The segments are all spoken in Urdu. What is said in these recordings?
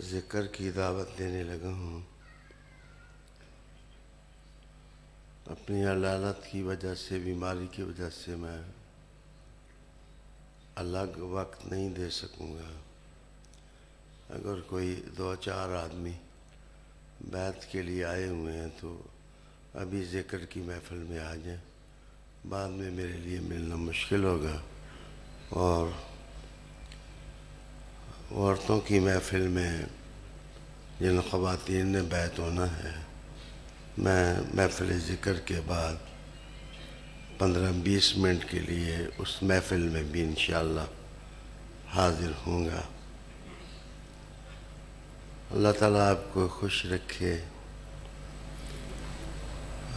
ذکر کی دعوت دینے لگا ہوں۔ اپنی علالت کی وجہ سے، بیماری کی وجہ سے میں الگ وقت نہیں دے سکوں گا۔ اگر کوئی 2-4 آدمی بیعت کے لیے آئے ہوئے ہیں تو ابھی ذکر کی محفل میں آ جائیں، بعد میں میرے لیے ملنا مشکل ہوگا۔ اور عورتوں کی محفل میں جن خواتین نے بیعت ہونا ہے، میں محفل ذکر کے بعد 15-20 منٹ کے لیے اس محفل میں بھی انشاءاللہ حاضر ہوں گا۔ اللہ تعالیٰ آپ کو خوش رکھے۔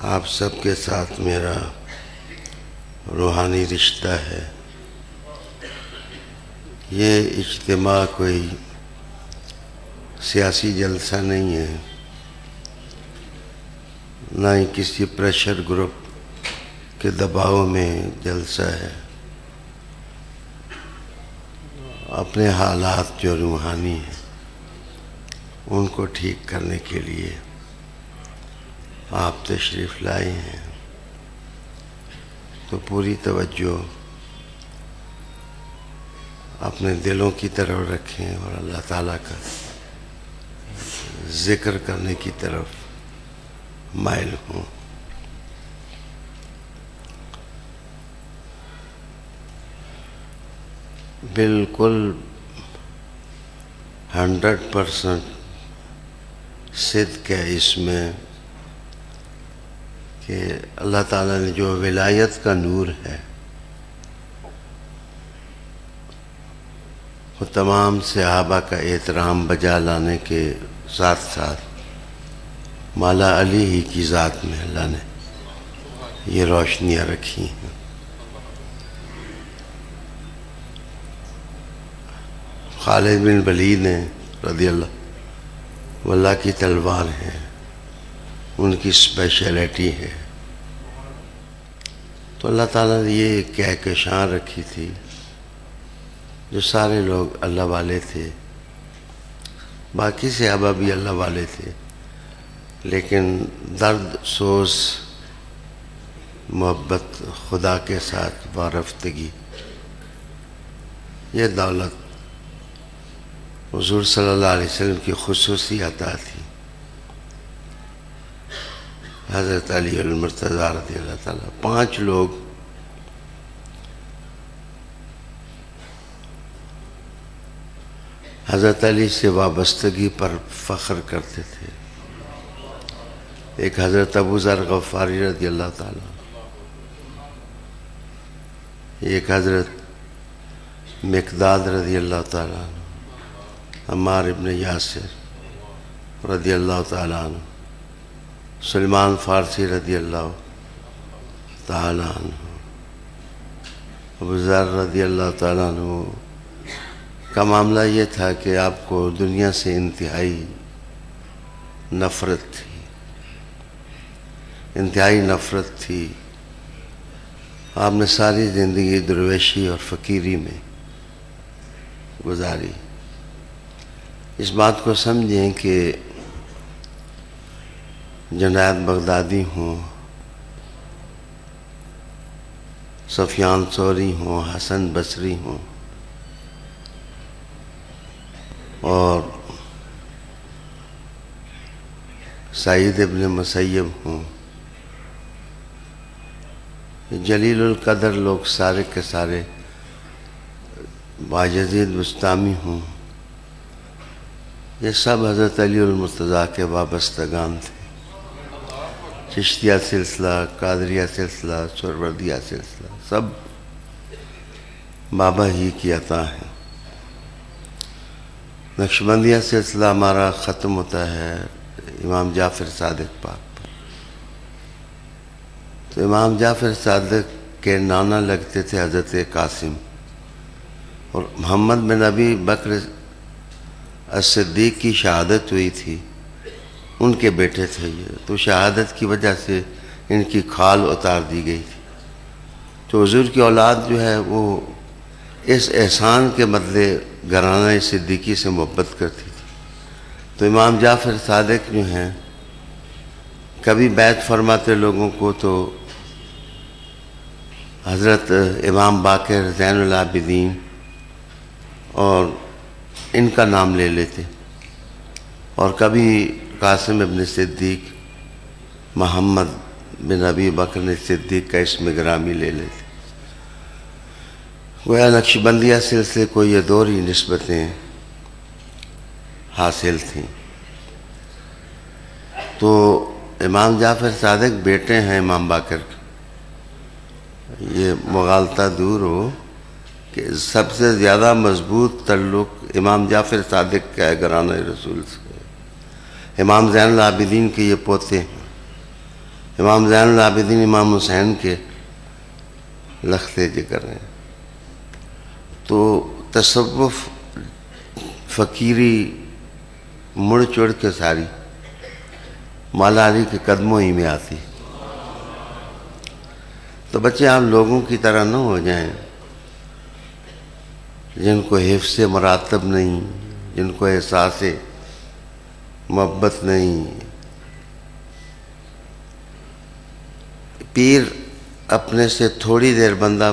آپ سب کے ساتھ میرا روحانی رشتہ ہے۔ یہ اجتماع کوئی سیاسی جلسہ نہیں ہے، نہ ہی کسی پریشر گروپ کے دباؤ میں جلسہ ہے۔ اپنے حالات جو روحانی ہیں ان کو ٹھیک کرنے کے لیے آپ تشریف لائے ہیں، تو پوری توجہ اپنے دلوں کی طرف رکھیں اور اللہ تعالیٰ کا ذکر کرنے کی طرف مائل ہوں۔ بالکل 100% صدق ہے اس میں کہ اللہ تعالیٰ نے جو ولایت کا نور ہے وہ تمام صحابہ کا احترام بجا لانے کے ساتھ ساتھ مولا علی ہی کی ذات میں اللہ نے یہ روشنیاں رکھی ہیں۔ خالد بن ولید نے رضی اللہ، وہ اللہ کی تلوار ہے، ان کی اسپیشلٹی ہے۔ تو اللہ تعالیٰ نے یہ کہکشاں رکھی تھی، جو سارے لوگ اللہ والے تھے، باقی صحابہ بھی اللہ والے تھے، لیکن درد سوز محبت خدا کے ساتھ وارفتگی، یہ دولت حضور صلی اللہ علیہ وسلم کی خصوصی عطا تھی۔ حضرت علی المرتضیٰ رضی اللہ تعالیٰ، 5 لوگ حضرت علی سے وابستگی پر فخر کرتے تھے۔ ایک حضرت ابو ذر غفاری رضی اللہ تعالیٰ، ایک حضرت مقداد رضی اللہ تعالیٰ، عمار ابن یاسر رضی اللہ تعالیٰ عنہ، سلمان فارسی رضی اللہ تعالیٰ عنہ، ابو ذر رضی اللہ تعالیٰ عنہ کا معاملہ یہ تھا کہ آپ کو دنیا سے انتہائی نفرت تھی، انتہائی نفرت تھی۔ آپ نے ساری زندگی درویشی اور فقیری میں گزاری۔ اس بات کو سمجھیں کہ جنید بغدادی ہوں، سفیان ثوری ہوں، حسن بصری ہوں، اور سعید ابن مسیب ہوں، جلیل القدر لوگ سارے کے سارے، بایزید بستامی ہوں، یہ سب حضرت علی المرتضیٰ کے وابستگان تھے۔ چشتیہ سلسلہ، قادریہ سلسلہ، سہروردیہ سلسلہ، سب بابا ہی کی عطا ہے۔ نقشبندیہ سلسلہ ہمارا ختم ہوتا ہے امام جعفر صادق پاک پر۔ تو امام جعفر صادق کے نانا لگتے تھے حضرت قاسم، اور محمد بن ابی بکر الصدیق کی شہادت ہوئی تھی، ان کے بیٹے تھے یہ، تو شہادت کی وجہ سے ان کی کھال اتار دی گئی تھی۔ تو حضور کی اولاد جو ہے وہ اس احسان کے بدلے گھرانہ صدیقی سے محبت کرتی تھی، تو امام جعفر صادق جو ہیں کبھی بیعت فرماتے لوگوں کو تو حضرت امام باقر زین العابدین اور ان کا نام لے لیتے، اور کبھی قاسم ابن صدیق، محمد بن ابی بکر صدیق کا اسم گرامی لے لیتے۔ گویا نقشبندیہ سلسلے کو یہ دو ہی نسبتیں حاصل تھیں۔ تو امام جعفر صادق بیٹے ہیں امام باقر کے، یہ مغالطہ دور ہو کہ سب سے زیادہ مضبوط تعلق امام جعفر صادق کا ہے گرانہ رسول سے۔ امام زین العابدین کے یہ پوتے ہیں، امام زین العابدین امام حسین کے لخت جگر ہیں۔ تو تصوف فقیری مڑ چڑ کے ساری مولا علی کے قدموں ہی میں آتی۔ تو بچے آپ لوگوں کی طرح نہ ہو جائیں جن کو حفظ مراتب نہیں، جن کو احساس محبت نہیں۔ پیر اپنے سے تھوڑی دیر بندہ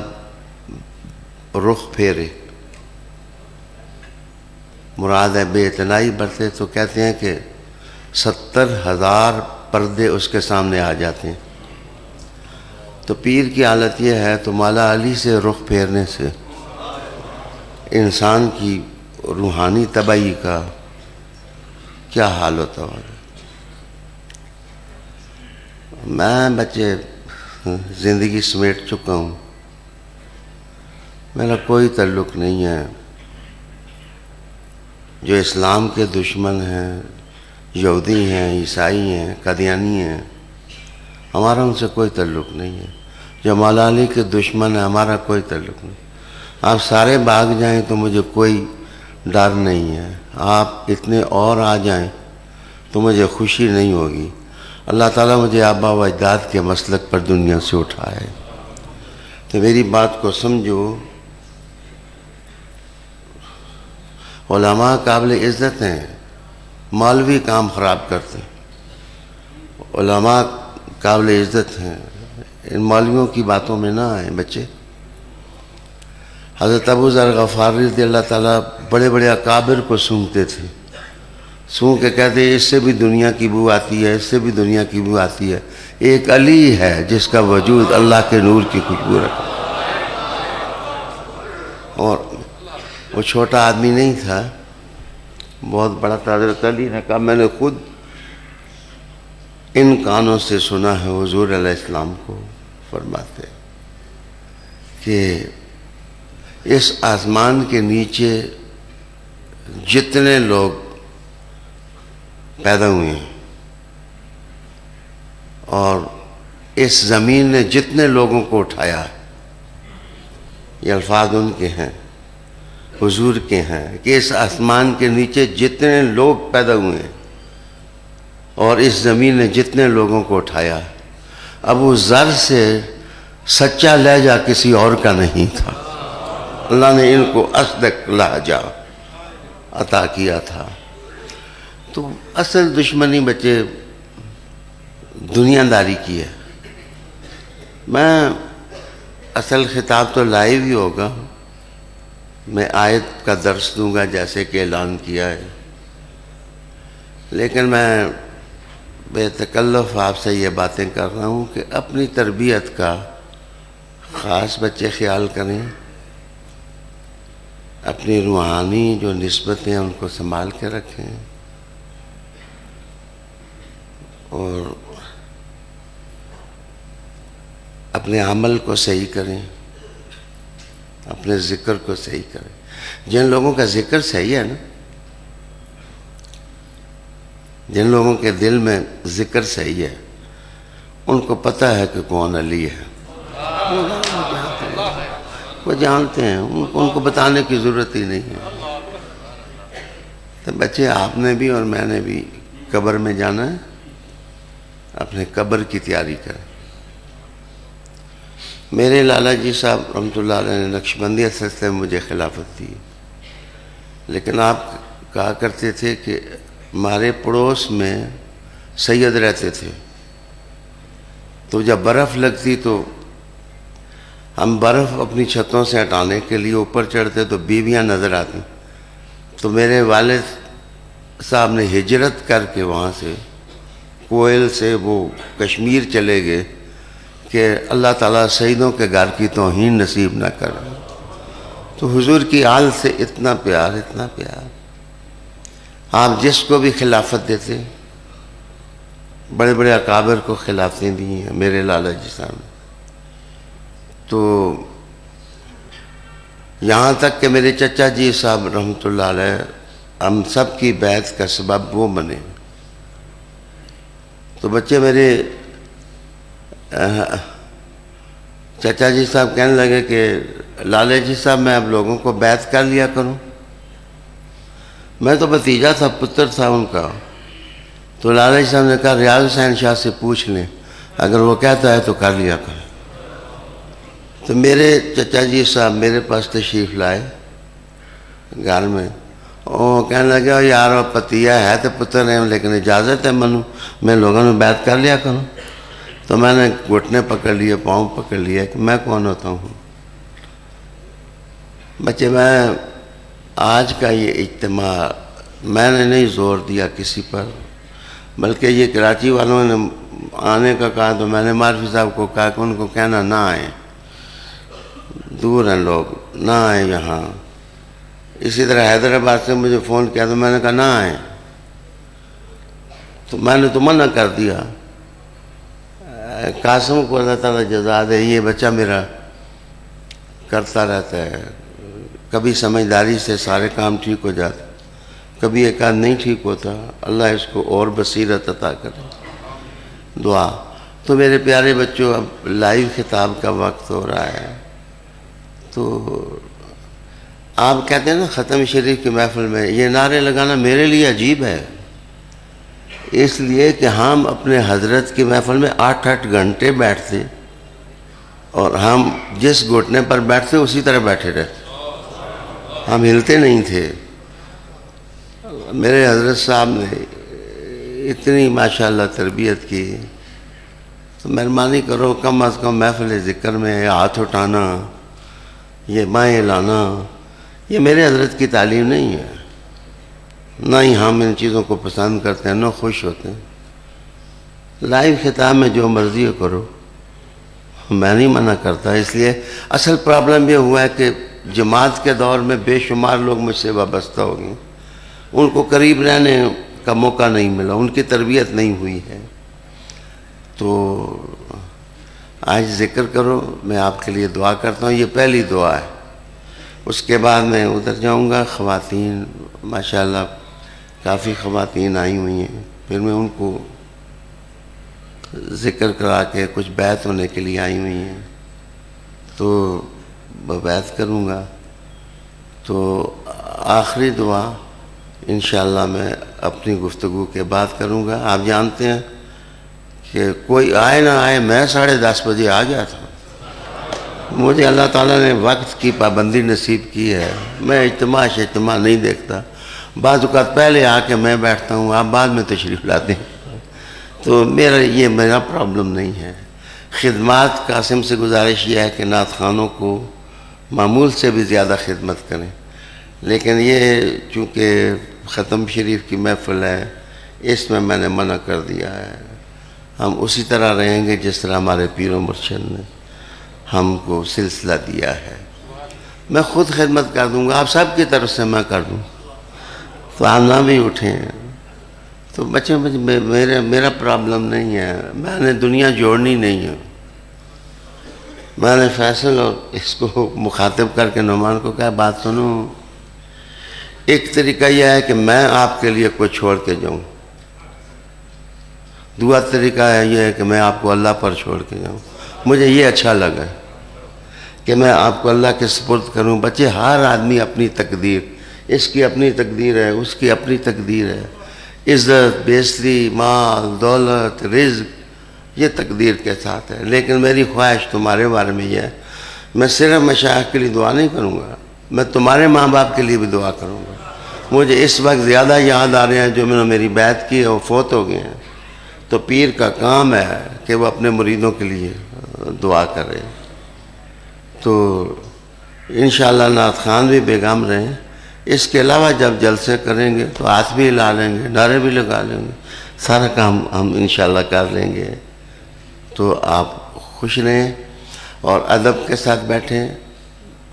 رخ پھیرے، مراد ہے بے اعتنائی برتے تو کہتے ہیں کہ 70,000 پردے اس کے سامنے آ جاتے ہیں۔ تو پیر کی حالت یہ ہے تو مولا علی سے رخ پھیرنے سے انسان کی روحانی تباہی کا کیا حال ہوتا ہوگا۔ میں بچے زندگی سمیٹ چکا ہوں، میرا کوئی تعلق نہیں ہے۔ جو اسلام کے دشمن ہیں، یہودی ہیں، عیسائی ہیں، قادیانی ہیں، ہمارا ان سے کوئی تعلق نہیں ہے۔ جو مولا علی کے دشمن ہیں، ہمارا کوئی تعلق نہیں۔ آپ سارے بھاگ جائیں تو مجھے کوئی ڈر نہیں ہے، آپ اتنے اور آ جائیں تو مجھے خوشی نہیں ہوگی۔ اللہ تعالیٰ مجھے آبا و اجداد کے مسلک پر دنیا سے اٹھائے۔ تو میری بات کو سمجھو، علماء قابل عزت ہیں، مولوی کام خراب کرتے ہیں۔ علماء قابل عزت ہیں، ان مولویوں کی باتوں میں نہ آئیں بچے۔ حضرت ابو ذر غفاری رضی اللہ تعالیٰ بڑے بڑے اکابر کو سونگتے تھے، سونگ کے کہتے ہیں اس سے بھی دنیا کی بو آتی ہے، اس سے بھی دنیا کی بو آتی ہے، ایک علی ہے جس کا وجود اللہ کے نور کی خوشبو رکھتا۔ اور وہ چھوٹا آدمی نہیں تھا، بہت بڑا تھا۔ حضرت علی نے کہا میں نے خود ان کانوں سے سنا ہے حضور علیہ السلام کو فرماتے کہ اس آسمان کے نیچے جتنے لوگ پیدا ہوئے ہیں اور اس زمین نے جتنے لوگوں کو اٹھایا ہے، یہ الفاظ ان کے ہیں، حضور کے ہیں، کہ اس آسمان کے نیچے جتنے لوگ پیدا ہوئے ہیں اور اس زمین نے جتنے لوگوں کو اٹھایا ہے، ابو ذر سے سچا لہجہ کسی اور کا نہیں تھا۔ اللہ نے ان کو اصدق لہجہ عطا کیا تھا۔ تو اصل دشمنی بچے دنیا داری کی ہے۔ میں اصل خطاب تو لائیو ہی ہوگا، میں آیت کا درس دوں گا جیسے کہ اعلان کیا ہے، لیکن میں بے تکلف آپ سے یہ باتیں کر رہا ہوں کہ اپنی تربیت کا خاص بچے خیال کریں، اپنی روحانی جو نسبتیں ہیں ان کو سنبھال کے رکھیں، اور اپنے عمل کو صحیح کریں، اپنے ذکر کو صحیح کریں۔ جن لوگوں کا ذکر صحیح ہے نا، جن لوگوں کے دل میں ذکر صحیح ہے، ان کو پتہ ہے کہ کون علی ہے، وہ جانتے ہیں، ان کو بتانے کی ضرورت ہی نہیں ہے۔ تو بچے آپ نے بھی اور میں نے بھی قبر میں جانا ہے، اپنے قبر کی تیاری کریں۔ میرے لالا جی صاحب رحمۃ اللہ علیہ نے نقشبندیہ سلسلے میں مجھے خلافت دی، لیکن آپ کہا کرتے تھے کہ ہمارے پڑوس میں سید رہتے تھے، تو جب برف لگتی تو ہم برف اپنی چھتوں سے ہٹانے کے لیے اوپر چڑھتے تو بیویاں نظر آتی، تو میرے والد صاحب نے ہجرت کر کے وہاں سے کوئل سے وہ کشمیر چلے گئے کہ اللہ تعالیٰ سیدوں کے گھر کی توہین نصیب نہ کرے. تو حضور کی آل سے اتنا پیار، اتنا پیار. آپ جس کو بھی خلافت دیتے، بڑے بڑے اکابر کو خلافتیں دی ہیں میرے لالا جی صاحب. تو یہاں تک کہ میرے چچا جی صاحب رحمۃ اللہ علیہ ہم سب کی بیعت کا سبب وہ بنے. تو بچے میرے چچا جی صاحب کہنے لگے کہ لالے جی صاحب میں اب لوگوں کو بیعت کر لیا کروں. میں تو بھتیجا تھا، پتر تھا ان کا. تو لالے جی صاحب نے کہا ریاض حسین شاہ سے پوچھ لیں، اگر وہ کہتا ہے تو کر لیا کریں. تو میرے چچا جی صاحب میرے پاس تشریف لائے گھر میں. وہ کہنے لگا یار پتیہ ہے تو پتر ہے، لیکن اجازت ہے منو میں لوگوں نے بیعت کر لیا کروں. تو میں نے گھٹنے پکڑ لیے، پاؤں پکڑ لیا کہ میں کون ہوتا ہوں. بچے میں آج کا یہ اجتماع میں نے نہیں زور دیا کسی پر، بلکہ یہ کراچی والوں نے آنے کا کہا تو میں نے معرفی صاحب کو کہا کہ ان کو کہنا نہ آئیں، دور ہیں لوگ، نہ آئیں یہاں. اسی طرح حیدرآباد سے مجھے فون کیا تو میں نے کہا نہ آئیں. تو میں نے تو منع کر دیا. قاسم کو اللہ تعالیٰ جزا دے، یہ بچہ میرا کرتا رہتا ہے. کبھی سمجھداری سے سارے کام ٹھیک ہو جاتے، کبھی ایک آدھ نہیں ٹھیک ہوتا. اللہ اس کو اور بصیرت عطا کرے. دعا. تو میرے پیارے بچوں، اب لائیو خطاب کا وقت ہو رہا ہے. تو آپ کہتے ہیں نا ختم شریف کی محفل میں یہ نعرے لگانا میرے لیے عجیب ہے، اس لیے کہ ہم اپنے حضرت کی محفل میں 8 گھنٹے بیٹھتے اور ہم جس گھٹنے پر بیٹھتے اسی طرح بیٹھے رہتے، ہم ہلتے نہیں تھے. میرے حضرت صاحب نے اتنی ماشاءاللہ تربیت کی. تو مہربانی کرو کم از کم محفل ذکر میں ہاتھ اٹھانا، یہ بائیں لانا، یہ میرے حضرت کی تعلیم نہیں ہے. نہ ہی ہم ان چیزوں کو پسند کرتے ہیں، نہ خوش ہوتے ہیں. لائیو خطاب میں جو مرضی کرو، میں نہیں منع کرتا. اس لیے اصل پرابلم یہ ہوا ہے کہ جماعت کے دور میں بے شمار لوگ مجھ سے وابستہ ہو گئے، ان کو قریب رہنے کا موقع نہیں ملا، ان کی تربیت نہیں ہوئی ہے. تو آج ذکر کرو، میں آپ کے لیے دعا کرتا ہوں. یہ پہلی دعا ہے. اس کے بعد میں ادھر جاؤں گا. خواتین ماشاءاللہ کافی خواتین آئی ہوئی ہیں، پھر میں ان کو ذکر کرا کے کچھ بیعت ہونے کے لیے آئی ہوئی ہیں، تو بیعت کروں گا. تو آخری دعا انشاءاللہ میں اپنی گفتگو کے بعد کروں گا. آپ جانتے ہیں کہ کوئی آئے نہ آئے، میں 10:30 بجے آ گیا تھا. مجھے اللہ تعالیٰ نے وقت کی پابندی نصیب کی ہے. میں اجتماع نہیں دیکھتا. بعض اوقات پہلے آ کے میں بیٹھتا ہوں، آپ بعد میں تشریف لاتے ہیں. تو میرا پرابلم نہیں ہے. خدمات قاسم سے گزارش یہ ہے کہ نعت خوانوں کو معمول سے بھی زیادہ خدمت کریں. لیکن یہ چونکہ ختم شریف کی محفل ہے، اس میں نے منع کر دیا ہے. ہم اسی طرح رہیں گے جس طرح ہمارے پیر و مرشد نے ہم کو سلسلہ دیا ہے. میں خود خدمت کر دوں گا، آپ سب کی طرف سے میں کر دوں. تو آپ نہ بھی اٹھیں. تو بچے میرا پرابلم نہیں ہے. میں نے دنیا جوڑنی نہیں ہے. میں نے فیصل اور اس کو مخاطب کر کے نعمان کو کہا بات سنو، ایک طریقہ یہ ہے کہ میں آپ کے لیے کوئی چھوڑ کے جاؤں، دوسرا طریقہ یہ ہے کہ میں آپ کو اللہ پر چھوڑ کے جاؤں. مجھے یہ اچھا لگا کہ میں آپ کو اللہ کے سپرد کروں. بچے ہر آدمی اپنی تقدیر، اس کی اپنی تقدیر ہے، اس کی اپنی تقدیر ہے. عزت، بیزتی، مال، دولت، رزق، یہ تقدیر کے ساتھ ہے. لیکن میری خواہش تمہارے بارے میں یہ ہے، میں صرف مشائخ کے لیے دعا نہیں کروں گا، میں تمہارے ماں باپ کے لیے بھی دعا کروں گا. مجھے اس وقت زیادہ یاد آ رہے ہیں جو میں نے میری بیعت کی ہے وہ فوت ہو گئے ہیں. تو پیر کا کام ہے کہ وہ اپنے مریدوں کے لیے دعا کرے. تو انشاءاللہ نعت خوان بھی بیگم رہیں. اس کے علاوہ جب جلسے کریں گے تو ہاتھ بھی ہلا لیں گے، نعرے بھی لگا لیں گے، سارا کام ہم انشاءاللہ کر لیں گے. تو آپ خوش رہیں اور ادب کے ساتھ بیٹھیں.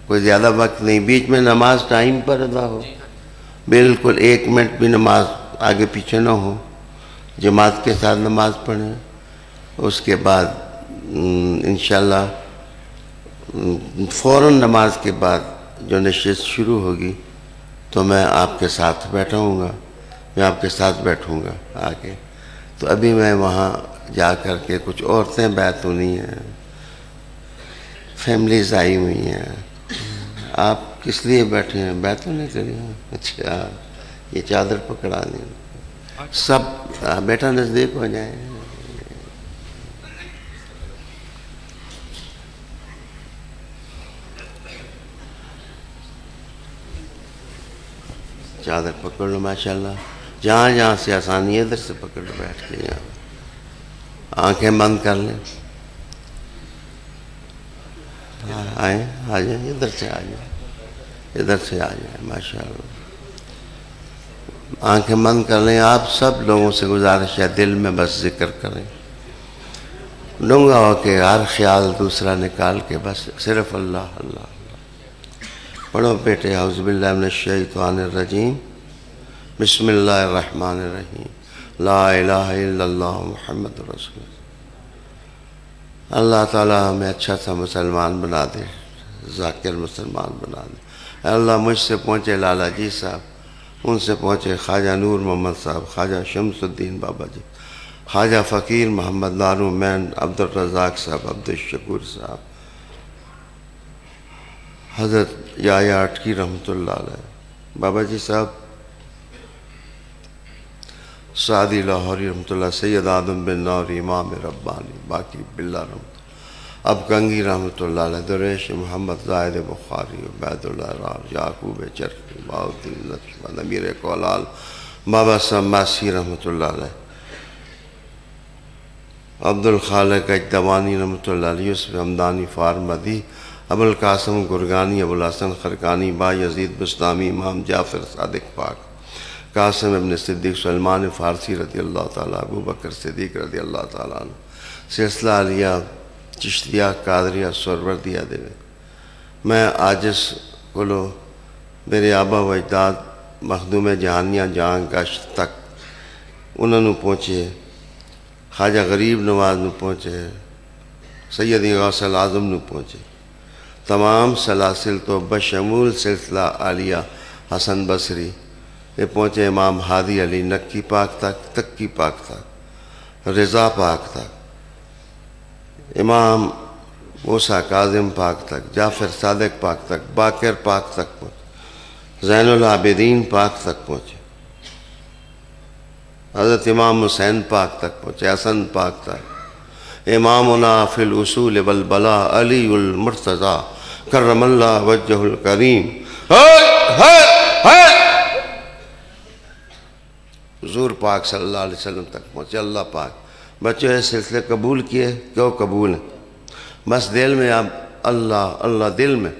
کوئی زیادہ وقت نہیں، بیچ میں نماز ٹائم پر ادا ہو، بالکل 1 منٹ بھی نماز آگے پیچھے نہ ہو. جماعت کے ساتھ نماز پڑھیں. اس کے بعد انشاءاللہ فوراً نماز کے بعد جو نشست شروع ہوگی تو میں آپ کے ساتھ بیٹھا ہوں گا، میں آپ کے ساتھ بیٹھوں گا آگے. تو ابھی میں وہاں جا کر کے کچھ عورتیں بیعت ہونی ہیں، فیملیز آئی ہوئی ہیں. آپ کس لیے بیٹھے ہیں؟ بیعت ہونے کے لیے. اچھا، یہ چادر پکڑا دیں. سب بیٹا نزدیک ہو جائیں. چادر پکڑ لو ماشاءاللہ. جہاں جہاں سے آسانی ہے ادھر سے پکڑ لو، بیٹھ کے یہاں. آنکھیں بند کر لیں. آئیں، آ جائیں، ادھر سے آ جائیں، ادھر سے آ جائیں ماشاءاللہ. آنکھیں بند کر لیں. آپ سب لوگوں سے گزارش ہے دل میں بس ذکر کریں. ڈونگا ہو کے ہر خیال دوسرا نکال کے بس صرف اللہ اللہ. پڑھو بیٹے اعوذ باللہ من الشیطان الرجیم، بسم اللہ الرحمن الرحیم، لا الہ الا اللہ محمد رسول اللہ. اللہ تعالیٰ ہمیں اچھا سا مسلمان بنا دے، ذاکر مسلمان بنا دے. اے اللہ مجھ سے پہنچے لالا جی صاحب، ان سے پہنچے خواجہ نور محمد صاحب، خواجہ شمس الدین بابا جی، خواجہ فقیر محمد دارو مین، عبدالرزاق صاحب، عبدالشکور صاحب، حضرت یحییٰ اٹکی رحمۃ اللہ علیہ، بابا جی صاحب، سعدی لاہوری رحمۃ اللہ، سید آدم بن نوری امام ربانی، باقی باللہ رحمۃ اللہ، اب کنگی رحمۃ اللہ علیہ، دریش محمد زاہد بخاری، عبید اللہ راج، یعقوب چرخی، بہاؤالدین لطفی، امیر کولال، بابا صاحب ماسی رحمۃ اللہ علیہ، عبدالخالق اجدوانی رحمۃ اللہ علیہ، یوسف حمدانی فارمدی، ابوالقاسم گرگانی، ابوالحسن خرقانی، با یزید بستامی، امام جعفر صادق پاک، قاسم ابن صدیق، سلمان فارسی رضی اللہ تعالیٰ، ابو بکر صدیق رضی اللہ تعالیٰ عنہ، سلسلہ علیہ، چشتیہ، قادریہ، سہروردیہ دے. میں عاجز کلو میرے آبا و اجداد مخدوم جہانیہ جہاں گشت تک انہوں نے پہنچے، خواجہ غریب نواز نو پہنچے، سیدی غوث العظم نو پہنچے، تمام سلاسل تو بشمول سلسلہ عالیہ حسن بصری یہ پہنچے، امام ہادی علی نکی پاک تک، تکی پاک تک، رضا پاک تک، امام موسیٰ کاظم پاک تک، جعفر صادق پاک تک، باقر پاک تک پہنچے، زین العابدین پاک تک پہنچے، حضرت امام حسین پاک تک پہنچے، حسن پاک تک، امامنا فی الاصول والبلا علی المرتضی کرم اللہ وجہ الکریم، حضور پاک صلی اللہ علیہ وسلم تک پہنچے. اللہ پاک بچوں یہ سلسلے قبول کیے، کیوں قبول ہیں؟ بس دل میں آپ اللہ اللہ دل میں.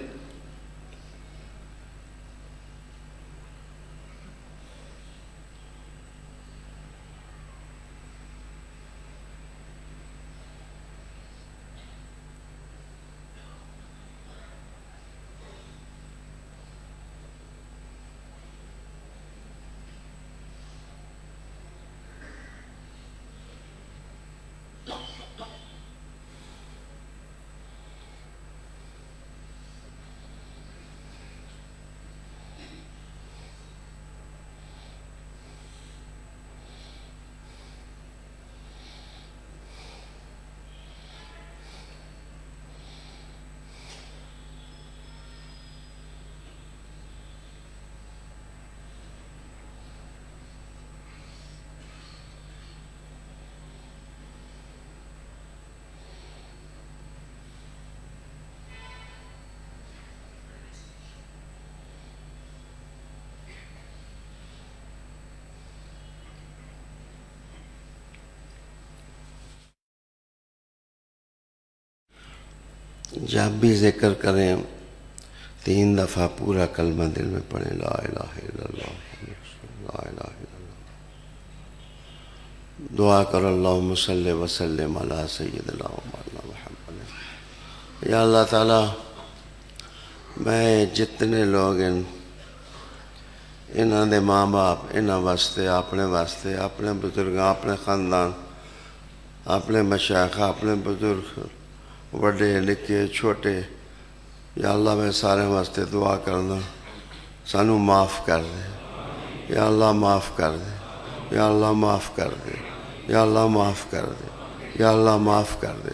جب بھی ذکر کریں 3 دفعہ پورا کلمہ دل میں پڑھیں، لا الہ الا اللہ لا الہ الا اللہ۔ دعا کرو اللہم صلی وسلم علی سیدنا و مولانا محمد۔ یا اللہ تعالیٰ، میں جتنے لوگ انہاں دے ماں باپ انہاں واسطے، اپنے واسطے، اپنے بزرگاں، اپنے خاندان، اپنے مشائخ، اپنے بزرگ، بڑے نکے چھوٹے، یا اللہ میں سارے واسطے دعا کرنا، سانو معاف کر دے، یا اللہ معاف کر دے، یا اللہ معاف کر دے، یا اللہ معاف کر دے، یا اللہ معاف کر دے،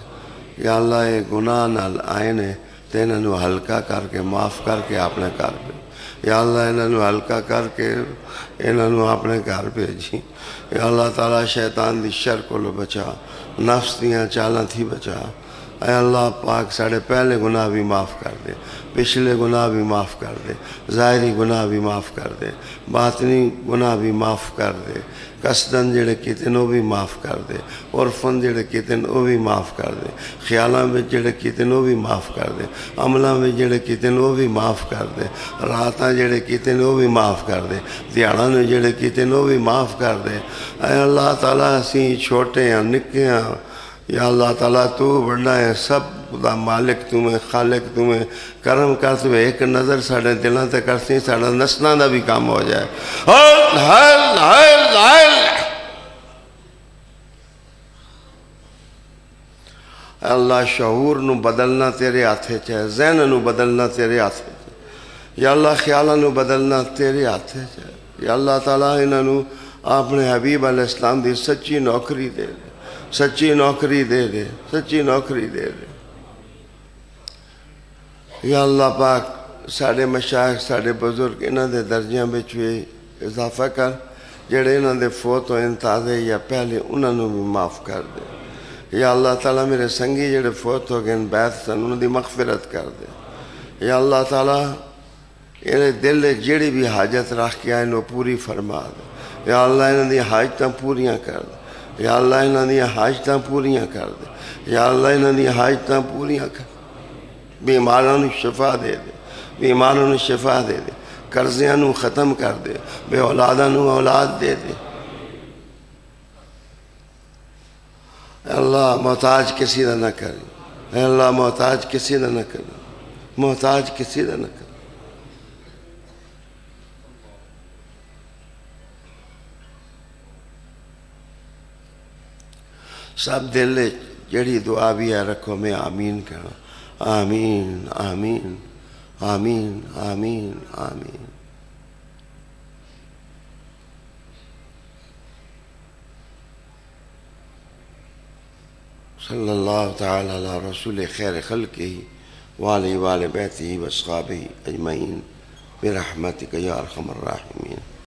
یا اللہ یہ گناہ نال آئے نے تے انہاں نو ہلکا کر کے معاف کر کے اپنے گھر پہ، یا اللہ انہاں نو ہلکا کر کے انہاں نو اپنے گھر بھیجی۔ یا اللہ تعالیٰ شیطان دی شر کو لو بچا، نفس دیاں چالاں تھی بچا۔ اے اللہ پاک ساڑھے پہلے گناہ بھی معاف کر دے، پچھلے گناہ بھی معاف کر دے، ظاہری گناہ بھی معاف کر دے، باطنی گناہ بھی معاف کر دے، قصدن جڑے کیتے وہ بھی معاف کر دے، عرفن جڑے کیتے وہ بھی معاف کر دے، خیالاں میں جڑے کیتے وہ بھی معاف کر دے، عملاں میں جڑے کیتے وہ بھی معاف کر دے، راتاں جڑے کیتے وہ بھی معاف کر دے، دیہاڑاں نے جڑے کیتے وہ بھی معاف کر دے۔ اے اللہ تعالیٰ اسی چھوٹے ہیں نکے ہیں، یا اللہ تعالیٰ تو بڑا ہے، سب دا مالک تمہیں، خالق تمہیں، کرم کر تو ایک نظر ساڑھے دلوں تے کرتی ساڑھا نسلوں دا بھی کام ہو جائے۔ اللہ شعور نو بدلنا تیرے ہاتھے چاہے، ذہن نو بدلنا تیرے ہاتھے چاہے، یا اللہ خیالہ نو بدلنا تیرے ہاتھے چاہے۔ یا اللہ تعالیٰ انہوں نو اپنے حبیب علیہ السلام دی سچی نوکری دے دے، سچی نوکری دے دے، سچی نوکری دے دے۔ یا اللہ پاک ساڑھے مشائخ، ساڑھے بزرگ انہاں دے درجیاں بچ بھی اضافہ کر، جڑے انہاں دے فوت ہوئے تازے یا پہلے انہاں نو بھی معاف کر دے۔ یا اللہ تعالیٰ میرے سنگی جڑے فوت ہو گئے بیعت سن انہاں دی مغفرت کر دے۔ یا اللہ تعالیٰ انہیں دل جڑی بھی حاجت رکھ کے آئے انہوں پوری فرما دے۔ یا اللہ انہاں دی حاجتاں پوریاں کر دے، یا اللہ انہاں دی حاجتاں پوریاں کر دے، یا اللہ انہاں دی حاجتاں پوریاں کر دے۔ بیماراں نو شفا دے دے، بیماراں نو شفا دے دے، قرضیاں نو ختم کر دے، بے اولاداں نو اولاد دے دے۔ اے اللہ محتاج کسی دا نہ کریں، اے اللہ محتاج کسی دا نہ کریں، محتاج کسی دا نہ کریں۔ سب دل جڑی دعا بھی ہے رکھو، میں آمین کہنا، آمین آمین آمین آمین آمین۔ صلی اللہ تعالی علی رسول خیر خلقہ وآلہ وآل بیتہ واصحابہ اجمعین برحمتک یا ارحم الراحمین۔